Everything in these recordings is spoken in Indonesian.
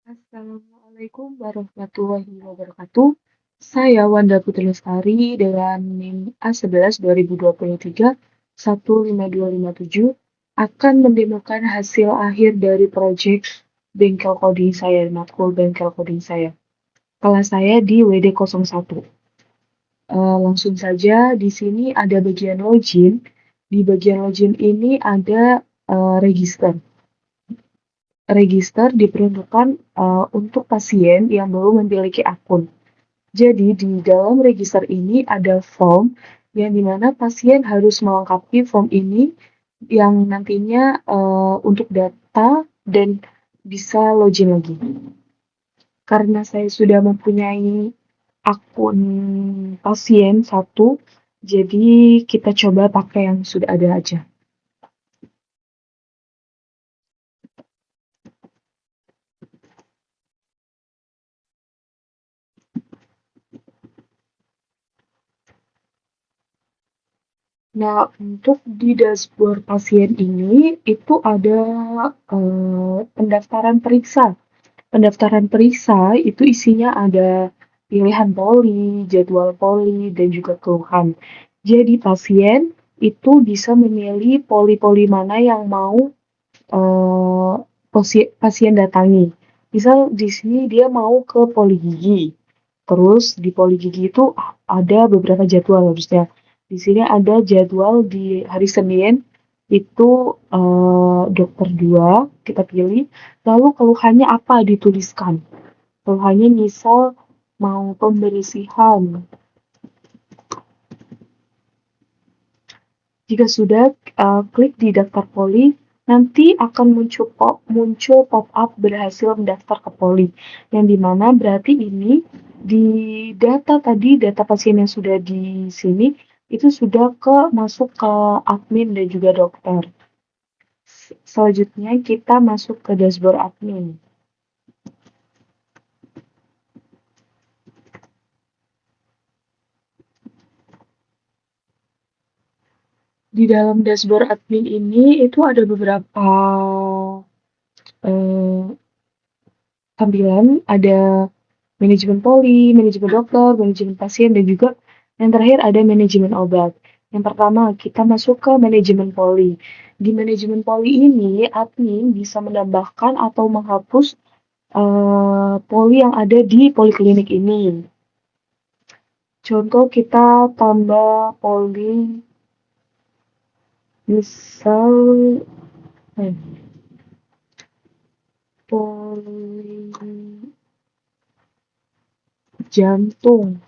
Assalamualaikum warahmatullahi wabarakatuh. Saya Wanda Putri Lestari dengan NIM A11 2023 15257 akan mendemokan hasil akhir dari proyek bengkel coding saya, matkul bengkel coding saya. Kelas saya di WD01. Langsung saja, di sini ada bagian login. Di bagian login ini ada register. Register diperuntukkan untuk pasien yang belum memiliki akun. Jadi, di dalam register ini ada form yang dimana pasien harus melengkapi form ini yang nantinya untuk data dan bisa login lagi. Karena saya sudah mempunyai akun pasien satu, jadi kita coba pakai yang sudah ada aja. Nah, untuk di dashboard pasien ini, itu ada pendaftaran periksa. Pendaftaran periksa itu isinya ada pilihan poli, jadwal poli, dan juga keluhan. Jadi pasien itu bisa memilih poli-poli mana yang mau eh, pasien datangi. Misal di sini dia mau ke poli gigi. Terus di poli gigi itu ada beberapa jadwal harusnya. Di sini ada jadwal di hari Senin itu dokter 2 kita pilih. Lalu keluhannya apa dituliskan. Keluhannya misal mau pembersihan. Jika sudah klik di daftar poli, nanti akan muncul pop-up berhasil mendaftar ke poli. Yang dimana berarti ini di data tadi, data pasien yang sudah di sini, itu sudah masuk ke admin dan juga dokter. Selanjutnya kita masuk ke dashboard admin. Di dalam dashboard admin ini itu ada beberapa eh, tampilan, ada manajemen poli, manajemen dokter, manajemen pasien, dan juga yang terakhir ada manajemen obat. Yang pertama, kita masuk ke manajemen poli. Di manajemen poli ini, admin bisa menambahkan atau menghapus poli yang ada di poliklinik ini. Contoh kita tambah poli, misal poli jantung.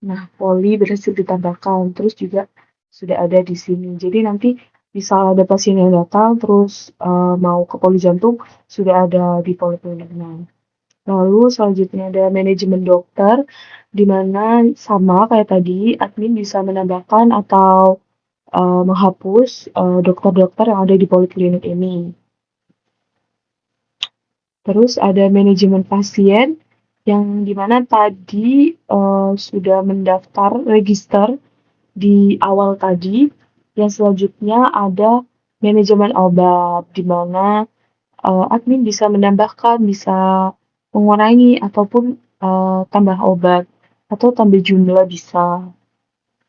Nah, poli berhasil ditambahkan, terus juga sudah ada di sini. Jadi nanti bisa ada pasien yang datang, terus mau ke poli jantung, sudah ada di polikliniknya. Lalu selanjutnya ada manajemen dokter, di mana sama kayak tadi, admin bisa menambahkan atau menghapus dokter-dokter yang ada di poliklinik ini. Terus ada manajemen pasien, yang dimana tadi sudah mendaftar register di awal tadi. Yang selanjutnya ada manajemen obat, di mana admin bisa menambahkan, bisa mengurangi, ataupun tambah obat, atau tambah jumlah bisa.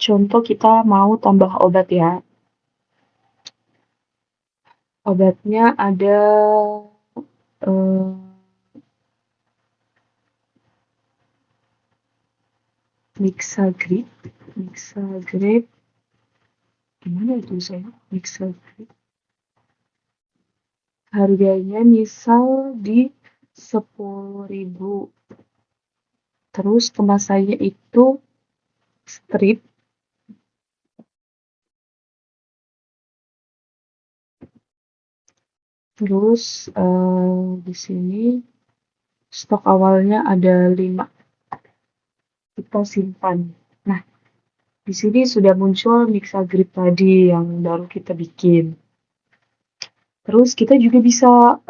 Contoh kita mau tambah obat ya. Obatnya ada eh, Mixagrip, Mixagrip, gimana itu saya? Mixagrip. Harganya misal di 10.000. Terus kemasannya itu strip. Terus di sini stok awalnya ada 5. Kita simpan. Nah, di sini sudah muncul Mixagrip tadi yang baru kita bikin. Terus kita juga bisa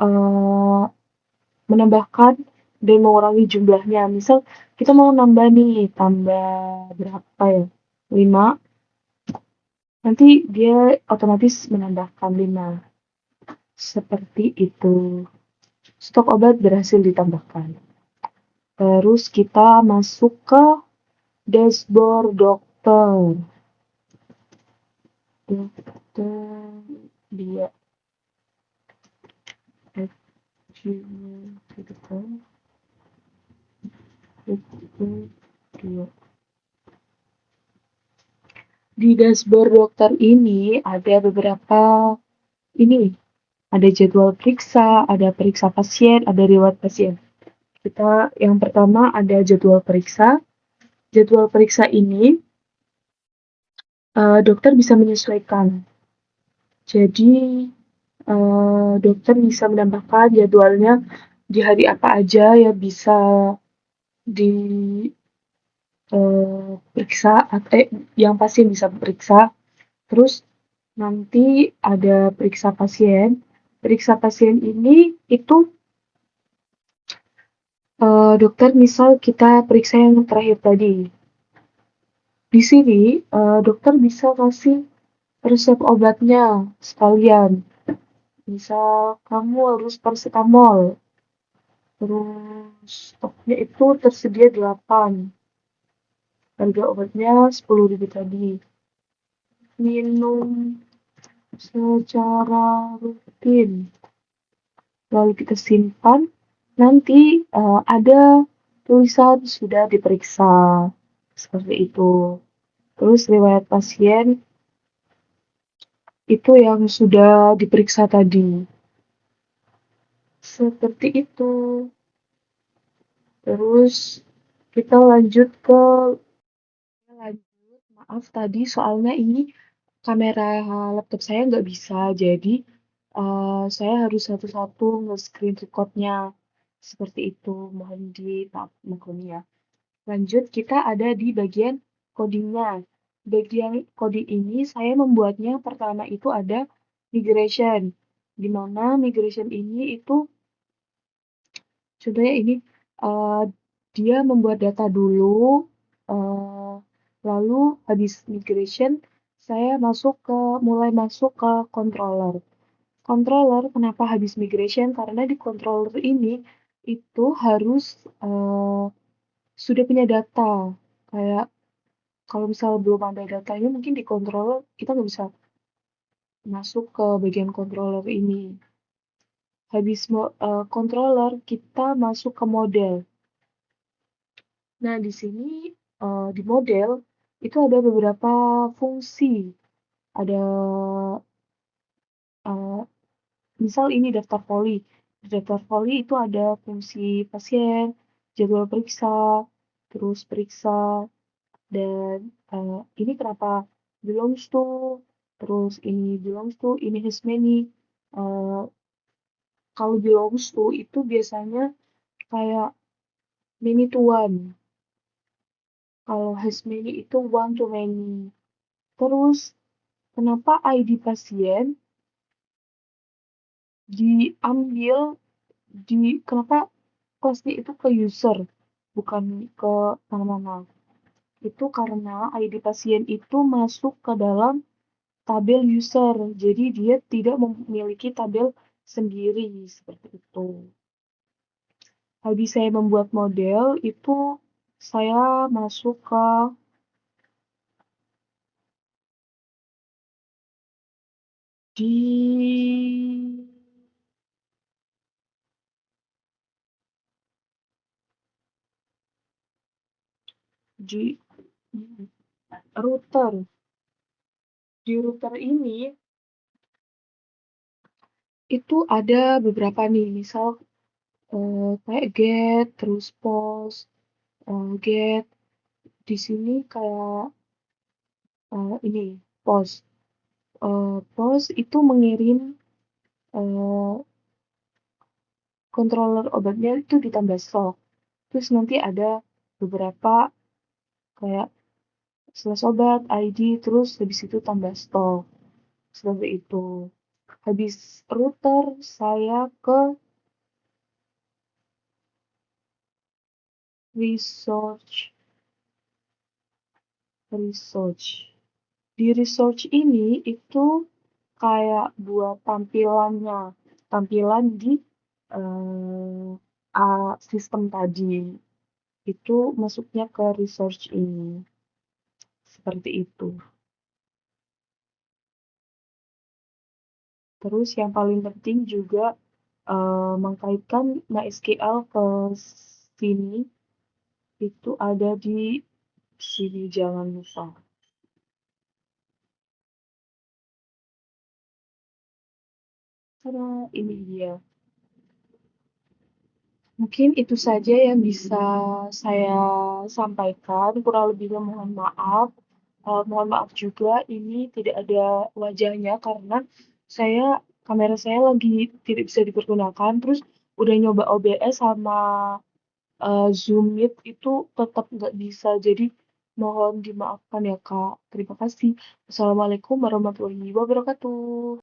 menambahkan dan mengurangi jumlahnya. Misal kita mau nambah nih, tambah berapa ya? 5. Nanti dia otomatis menambahkan 5. Seperti itu. Stok obat berhasil ditambahkan. Terus kita masuk ke dashboard dokter. Dokter dia di dashboard dokter ini ada beberapa ini, ada jadwal periksa, ada periksa pasien, ada riwayat pasien. Kita yang pertama ada jadwal periksa. Jadwal periksa ini dokter bisa menyesuaikan. Jadi dokter bisa menambahkan jadwalnya di hari apa aja ya bisa diperiksa yang pasien bisa periksa. Terus nanti ada periksa pasien. Periksa pasien ini itu dokter misal kita periksa yang terakhir tadi. Di sini dokter bisa kasih resep obatnya sekalian. Misal kamu harus paracetamol. Terus stoknya itu tersedia 8. Harga obatnya 10.000 tadi. Minum secara rutin. Lalu kita simpan. Nanti ada tulisan sudah diperiksa. Seperti itu. Terus riwayat pasien itu yang sudah diperiksa tadi. Seperti itu. Terus kita lanjut, maaf tadi soalnya ini kamera laptop saya nggak bisa, jadi saya harus satu-satu nge-screen recordnya. Seperti itu, mohon dimaklumi ya. Lanjut, kita ada di bagian codingnya. Bagian coding ini saya membuatnya pertama itu ada migration, di mana migration ini itu contohnya ini dia membuat data dulu, lalu habis migration saya mulai masuk ke controller. Controller kenapa habis migration? Karena di controller ini itu harus sudah punya data. Kayak kalau misal belum ada datanya mungkin di controller kita nggak bisa masuk ke bagian controller ini. Habis controller kita masuk ke model. Nah, di sini di model itu ada beberapa fungsi. Ada uh, misal ini daftar poli. Di daftar poli itu ada fungsi pasien, jadwal periksa, terus periksa, dan ini kenapa belongs to, terus ini belongs to, ini has many. Uh, Kalau belongs to itu biasanya kayak many to one. Kalau has many itu one to many. Terus kenapa ID pasien diambil kenapa kelasnya itu ke user bukan ke mana-mana? Itu karena ID pasien itu masuk ke dalam tabel user, jadi dia tidak memiliki tabel sendiri seperti itu. Habis saya membuat model itu saya masuk ke di di router. Di router ini itu ada beberapa nih, misal kayak get, terus post, get. Di sini kayak ini post. Post itu mengirim uh, controller obatnya itu ditambah stok. Terus nanti ada beberapa kayak slash obat, ID, terus habis itu tambah stok. Seperti itu. Habis router saya ke research. Di research ini itu kayak buat tampilannya. tampilan di eh, sistem tadi. Itu masuknya ke research ini. Seperti itu. Terus yang paling penting juga mengkaitkan MySQL ke sini itu ada di sini, jangan lupa. Tada, ini dia. Mungkin itu saja yang bisa saya sampaikan. Kurang lebihnya mohon maaf. Mohon maaf juga ini tidak ada wajahnya karena kamera saya lagi tidak bisa dipergunakan. Terus udah nyoba OBS sama Zoom Meet itu tetap nggak bisa. Jadi mohon dimaafkan ya Kak. Terima kasih. Assalamualaikum warahmatullahi wabarakatuh.